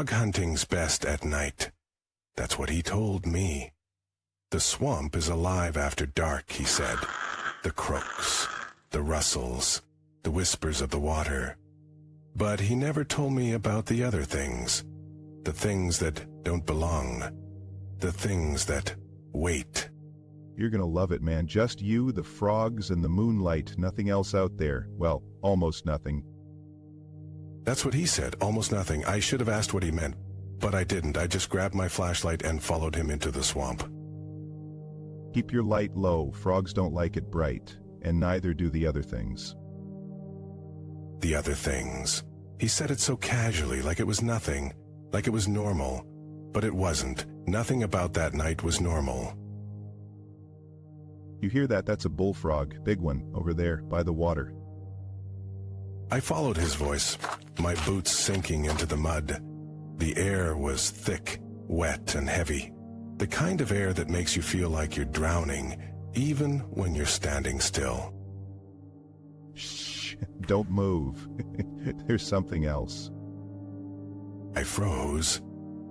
Frog hunting's best at night. That's what he told me. The swamp is alive after dark, he said. The croaks, the rustles, the whispers of the water. But he never told me about the other things. The things that don't belong. The things that wait. You're gonna love it, man. Just you, the frogs, and the moonlight. Nothing else out there. Well, almost nothing. That's what he said, almost nothing. I should have asked what he meant, but I didn't. I just grabbed my flashlight and followed him into the swamp. Keep your light low. Frogs don't like it bright, and neither do the other things. The other things. He said it so casually, like it was nothing, like it was normal. But it wasn't. Nothing about that night was normal. You hear that? That's a bullfrog. Big one, over there, by the water. I followed his voice, my boots sinking into the mud. The air was thick, wet, and heavy. The kind of air that makes you feel like you're drowning, even when you're standing still. Shh, don't move. There's something else. I froze.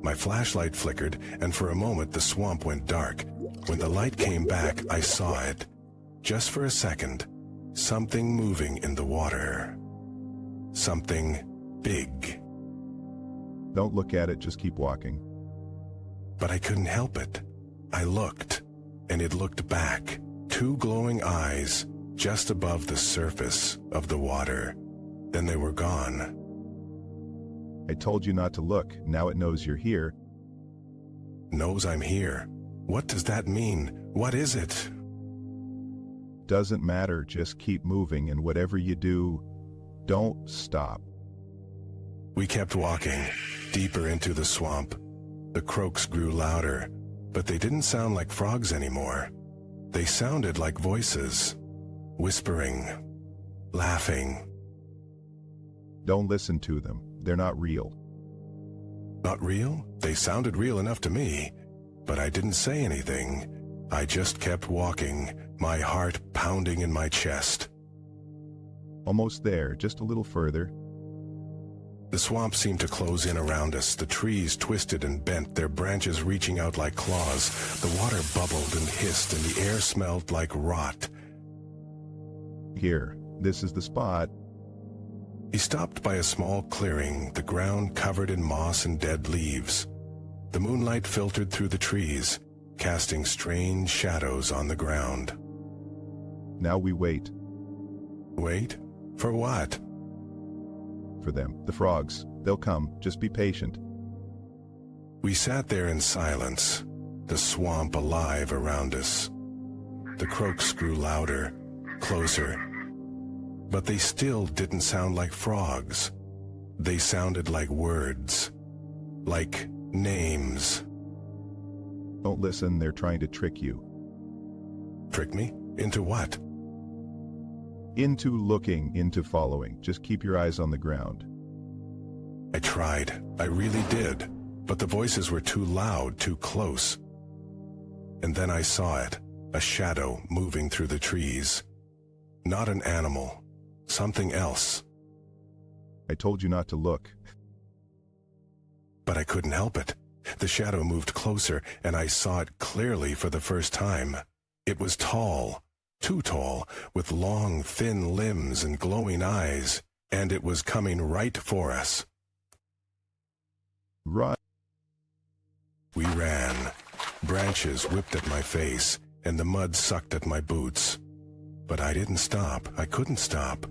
My flashlight flickered, and for a moment the swamp went dark. When the light came back, I saw it. Just for a second, something moving in the water. Something big. Don't look at it, just keep walking. But I couldn't help it. I looked, and it looked back. Two glowing eyes just above the surface of the water. Then they were gone. I told you not to look. Now it knows you're here. Knows I'm here. What does that mean? What is it? Doesn't matter, just keep moving, and whatever you do, don't stop. We kept walking, deeper into the swamp. The croaks grew louder, but they didn't sound like frogs anymore. They sounded like voices, whispering, laughing. Don't listen to them. They're not real. Not real? They sounded real enough to me, but I didn't say anything. I just kept walking, my heart pounding in my chest. Almost there, just a little further. The swamp seemed to close in around us. The trees twisted and bent, their branches reaching out like claws. The water bubbled and hissed, and the air smelled like rot. Here, this is the spot. He stopped by a small clearing, the ground covered in moss and dead leaves. The moonlight filtered through the trees, casting strange shadows on the ground. Now we wait. Wait? For what? For them, the frogs. They'll come. Just be patient. We sat there in silence, the swamp alive around us. The croaks grew louder, closer. But they still didn't sound like frogs. They sounded like words, like names. Don't listen, they're trying to trick you. Trick me? Into what? Into looking, into following. Just keep your eyes on the ground. I tried. I really did. But the voices were too loud, too close. And then I saw it, a shadow moving through the trees. Not an animal, something else. I told you not to look. But I couldn't help it. The shadow moved closer, and I saw it clearly for the first time. It was tall, too tall, with long, thin limbs and glowing eyes, and it was coming right for us. Right. We ran. Branches whipped at my face, and the mud sucked at my boots. But I didn't stop. I couldn't stop.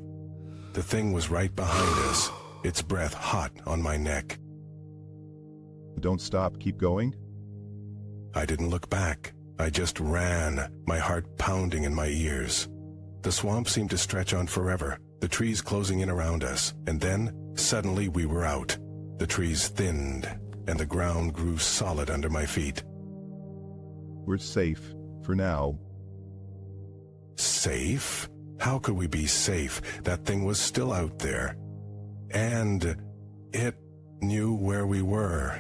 The thing was right behind us, its breath hot on my neck. Don't stop, keep going. I didn't look back. I just ran, my heart pounding in my ears. The swamp seemed to stretch on forever, the trees closing in around us, and then, suddenly we were out. The trees thinned, and the ground grew solid under my feet. We're safe, for now. Safe? How could we be safe? That thing was still out there. And it knew where we were.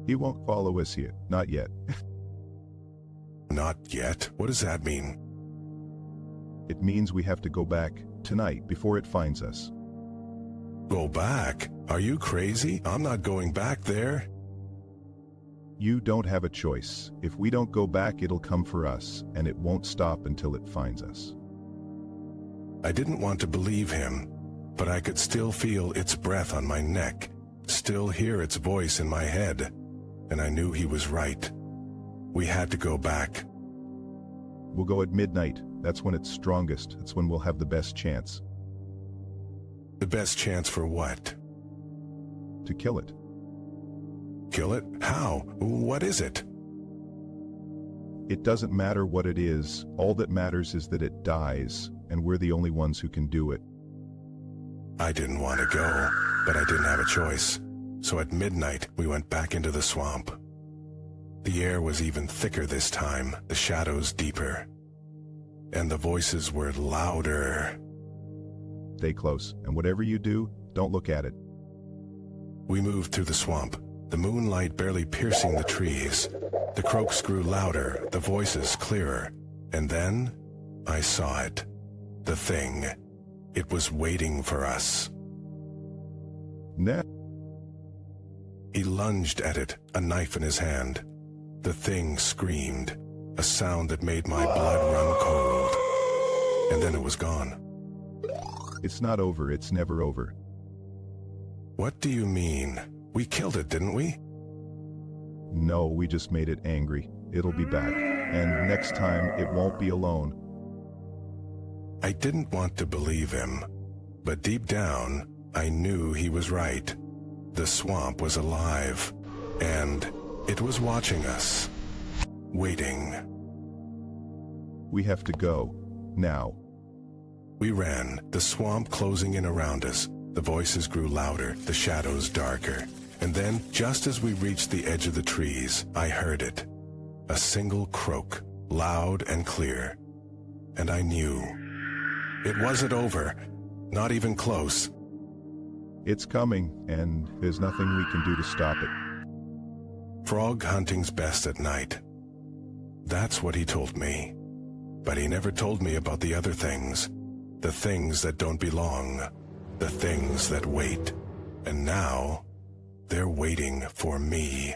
He won't follow us yet, not yet. Not yet? What does that mean? It means we have to go back tonight before it finds us. Go back? Are you crazy? I'm not going back there. You don't have a choice. If we don't go back, it'll come for us, and it won't stop until it finds us. I didn't want to believe him, but I could still feel its breath on my neck, still hear its voice in my head, and I knew he was right. We had to go back. We'll go at midnight. That's when it's strongest. That's when we'll have the best chance. The best chance for what? To kill it. Kill it? How? What is it? It doesn't matter what it is. All that matters is that it dies, and we're the only ones who can do it. I didn't want to go, but I didn't have a choice. So at midnight, we went back into the swamp. The air was even thicker this time, the shadows deeper. And the voices were louder. Stay close, and whatever you do, don't look at it. We moved through the swamp, the moonlight barely piercing the trees. The croaks grew louder, the voices clearer. And then, I saw it. The thing. It was waiting for us. Net. He lunged at it, a knife in his hand. The thing screamed, a sound that made my blood run cold. And then it was gone. It's not over. It's never over. What do you mean? We killed it, didn't we? No, we just made it angry. It'll be back. And next time, it won't be alone. I didn't want to believe him, but deep down, I knew he was right. The swamp was alive, and it was watching us, waiting. We have to go. Now. We ran, the swamp closing in around us. The voices grew louder, the shadows darker. And then, just as we reached the edge of the trees, I heard it. A single croak, loud and clear. And I knew. It wasn't over, not even close. It's coming, and there's nothing we can do to stop it. Frog hunting's best at night. That's what he told me. But he never told me about the other things. The things that don't belong. The things that wait. And now, they're waiting for me.